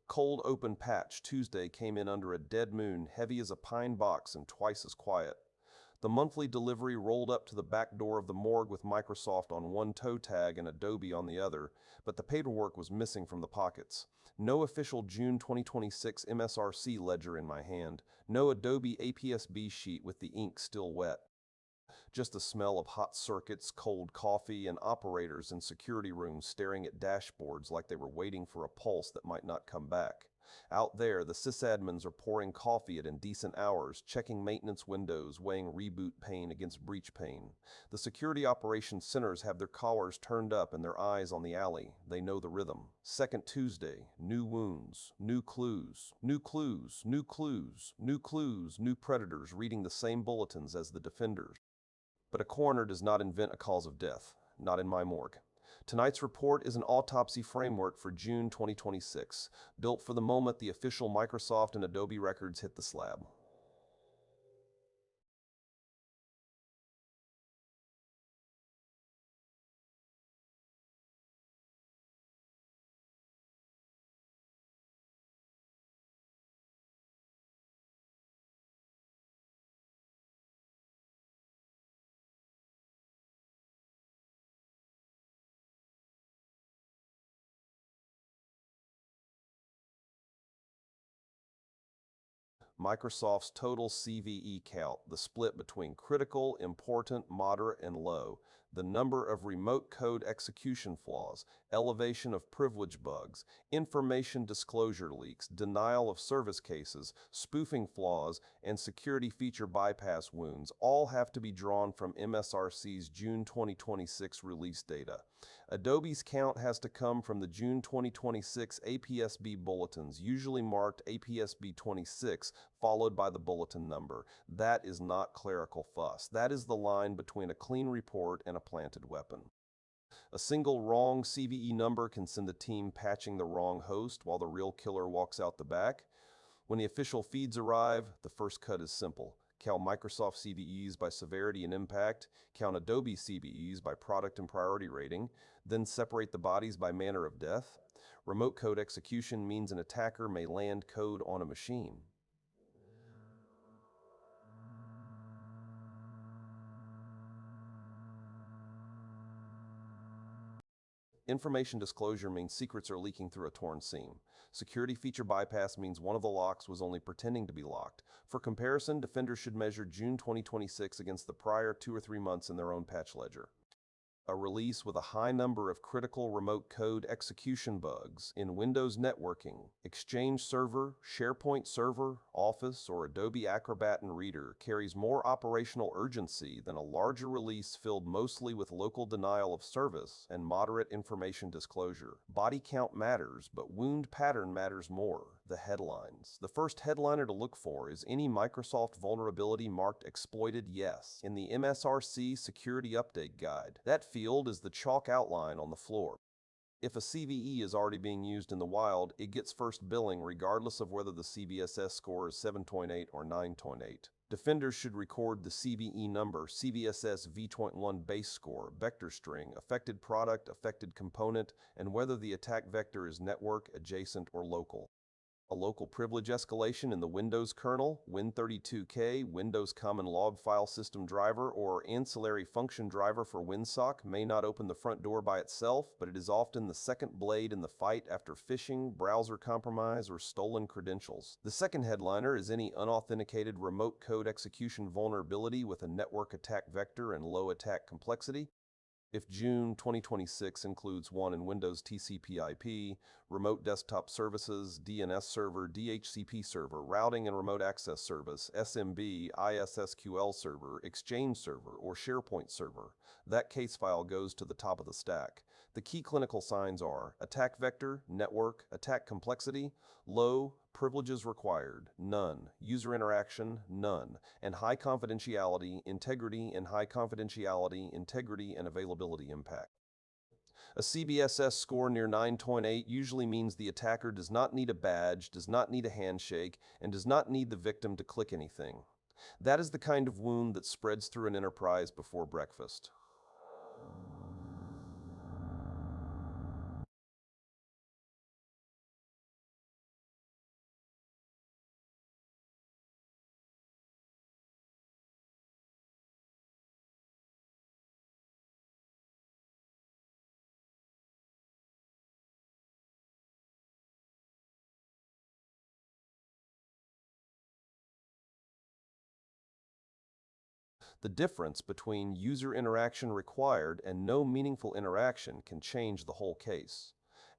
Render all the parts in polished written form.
Cold open patch Tuesday came in under a dead moon, heavy as a pine box and twice as quiet. The monthly delivery rolled up to the back door of the morgue with Microsoft on one toe tag and Adobe on the other, but the paperwork was missing from the pockets. No official June 2026 MSRC ledger in my hand. No Adobe APSB sheet with the ink still wet. Just the smell of hot circuits, cold coffee, and operators in security rooms staring at dashboards like they were waiting for a pulse that might not come back. Out there, the sysadmins are pouring coffee at indecent hours, checking maintenance windows, weighing reboot pain against breach pain. The security operations centers have their collars turned up and their eyes on the alley. They know the rhythm. Second Tuesday, new wounds, new clues, new clues, new clues, new clues, new predators reading the same bulletins as the defenders. But a coroner does not invent a cause of death, not in my morgue. Tonight's report is an autopsy framework for June 2026, built for the moment the official Microsoft and Adobe records hit the slab. Microsoft's total CVE count, the split between critical, important, moderate, and low, the number of remote code execution flaws, elevation of privilege bugs, information disclosure leaks, denial of service cases, spoofing flaws, and security feature bypass wounds all have to be drawn from MSRC's June 2026 release data. Adobe's count has to come from the June 2026 APSB bulletins, usually marked APSB 26, followed by the bulletin number. That is not clerical fuss. That is the line between a clean report and a planted weapon. A single wrong CVE number can send the team patching the wrong host while the real killer walks out the back. When the official feeds arrive, the first cut is simple. Count Microsoft CVEs by severity and impact, count Adobe CVEs by product and priority rating, then separate the bodies by manner of death. Remote code execution means an attacker may land code on a machine. Information disclosure means secrets are leaking through a torn seam. Security feature bypass means one of the locks was only pretending to be locked. For comparison, defenders should measure June 2026 against the prior 2 or 3 months in their own patch ledger. A release with a high number of critical remote code execution bugs in Windows networking, Exchange Server, SharePoint Server, Office, or Adobe Acrobat and Reader carries more operational urgency than a larger release filled mostly with local denial of service and moderate information disclosure. Body count matters, but wound pattern matters more. The headlines. The first headliner to look for is any Microsoft vulnerability marked exploited yes in the MSRC Security Update Guide. That field is the chalk outline on the floor. If a CVE is already being used in the wild, it gets first billing regardless of whether the CVSS score is 7.8 or 9.8. Defenders should record the CVE number, CVSS v.1 base score, vector string, affected product, affected component, and whether the attack vector is network, adjacent, or local. A local privilege escalation in the Windows kernel, Win32k, Windows Common Log File System driver, or ancillary function driver for WinSock may not open the front door by itself, but it is often the second blade in the fight after phishing, browser compromise, or stolen credentials. The second headliner is any unauthenticated remote code execution vulnerability with a network attack vector and low attack complexity. If June 2026 includes one in Windows TCP/IP, Remote Desktop Services, DNS Server, DHCP Server, Routing and Remote Access Service, SMB, ISSQL Server, Exchange Server, or SharePoint Server, that case file goes to the top of the stack. The key clinical signs are attack vector, network, attack complexity, low, privileges required, none, user interaction, none, and high confidentiality, integrity, and high confidentiality, integrity, and availability impact. A CVSS score near 9.8 usually means the attacker does not need a badge, does not need a handshake, and does not need the victim to click anything. That is the kind of wound that spreads through an enterprise before breakfast. The difference between user interaction required and no meaningful interaction can change the whole case.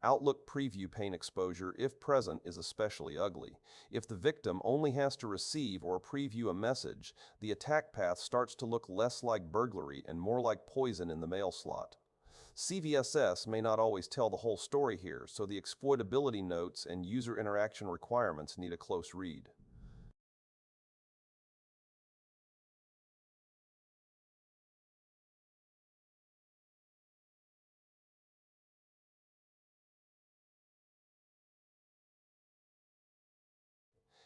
Outlook preview pane exposure, if present, is especially ugly. If the victim only has to receive or preview a message, the attack path starts to look less like burglary and more like poison in the mail slot. CVSS may not always tell the whole story here, so the exploitability notes and user interaction requirements need a close read.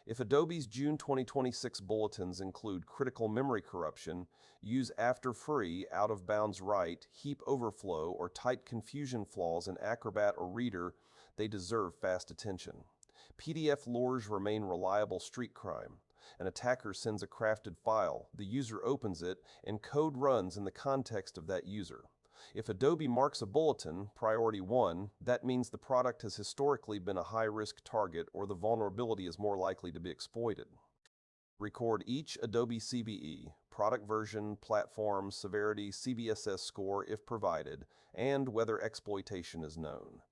If Adobe's June 2026 bulletins include critical memory corruption, use after free, out of bounds write, heap overflow, or type confusion flaws in Acrobat or Reader, they deserve fast attention. PDF lures remain reliable street crime. An attacker sends a crafted file, the user opens it, and code runs in the context of that user. If Adobe marks a bulletin, Priority 1, that means the product has historically been a high-risk target or the vulnerability is more likely to be exploited. Record each Adobe CVE, product version, platform, severity, CVSS score if provided, and whether exploitation is known.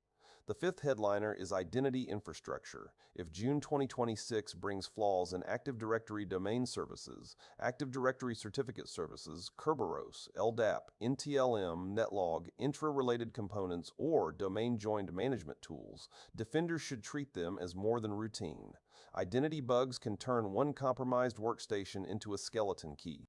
The fifth headliner is Identity Infrastructure. If June 2026 brings flaws in Active Directory domain services, Active Directory certificate services, Kerberos, LDAP, NTLM, Netlog, intra-related components, or domain-joined management tools, defenders should treat them as more than routine. Identity bugs can turn one compromised workstation into a skeleton key.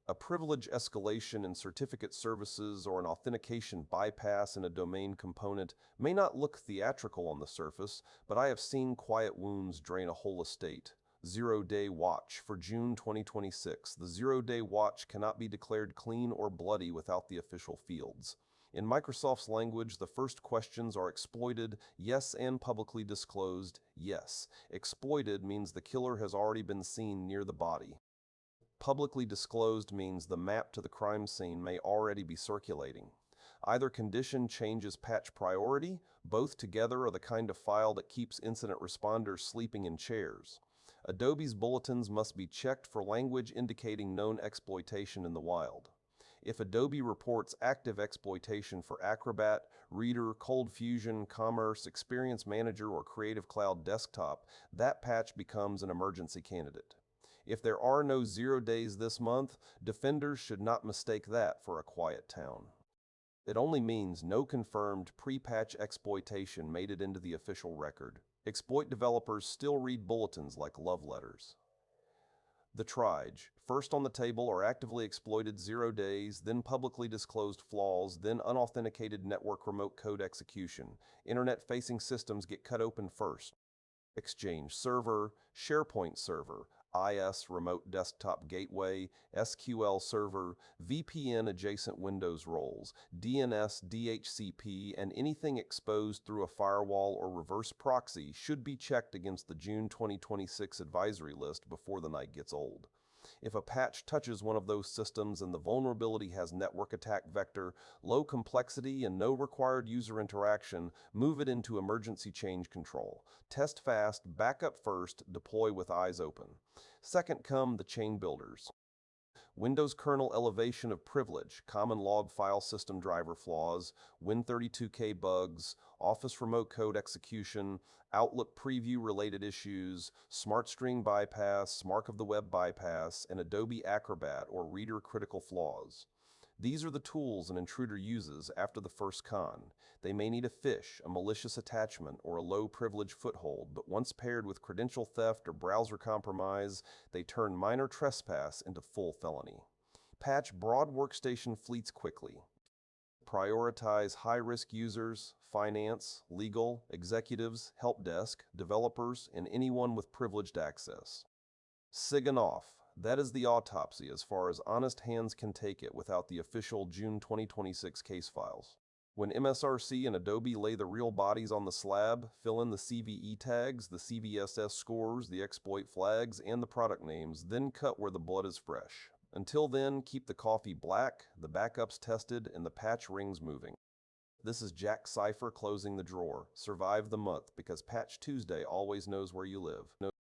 A privilege escalation in certificate services or an authentication bypass in a domain component may not look theatrical on the surface, but I have seen quiet wounds drain a whole estate. Zero-day watch for June 2026. The zero-day watch cannot be declared clean or bloody without the official fields. In Microsoft's language, the first questions are exploited, yes, and publicly disclosed, yes. Exploited means the killer has already been seen near the body. Publicly disclosed means the map to the crime scene may already be circulating. Either condition changes patch priority, both together are the kind of file that keeps incident responders sleeping in chairs. Adobe's bulletins must be checked for language indicating known exploitation in the wild. If Adobe reports active exploitation for Acrobat, Reader, Cold Fusion, Commerce, Experience Manager, or Creative Cloud Desktop, that patch becomes an emergency candidate. If there are no 0 days this month, defenders should not mistake that for a quiet town. It only means no confirmed pre-patch exploitation made it into the official record. Exploit developers still read bulletins like love letters. The Triage, first on the table are actively exploited 0 days, then publicly disclosed flaws, then unauthenticated network remote code execution. Internet-facing systems get cut open first. Exchange server, SharePoint server, IS remote desktop gateway, SQL server, VPN adjacent Windows roles, DNS, DHCP, and anything exposed through a firewall or reverse proxy should be checked against the June 2026 advisory list before the night gets old. If a patch touches one of those systems and the vulnerability has network attack vector, low complexity, and no required user interaction, move it into emergency change control. Test fast, backup first, deploy with eyes open. Second come the chain builders. Windows kernel elevation of privilege, common log file system driver flaws, Win32k bugs, Office remote code execution, Outlook preview related issues, Smart String bypass, Mark of the Web bypass, and Adobe Acrobat or Reader critical flaws. These are the tools an intruder uses after the first con. They may need a phish, a malicious attachment, or a low privilege foothold, but once paired with credential theft or browser compromise, they turn minor trespass into full felony. Patch broad workstation fleets quickly. Prioritize high-risk users, finance, legal, executives, help desk, developers, and anyone with privileged access. SIG off. That is the autopsy as far as honest hands can take it without the official June 2026 case files. When MSRC and Adobe lay the real bodies on the slab, fill in the CVE tags, the CVSS scores, the exploit flags, and the product names, then cut where the blood is fresh. Until then, keep the coffee black, the backups tested, and the patch rings moving. This is Jack Cipher closing the drawer. Survive the month because Patch Tuesday always knows where you live.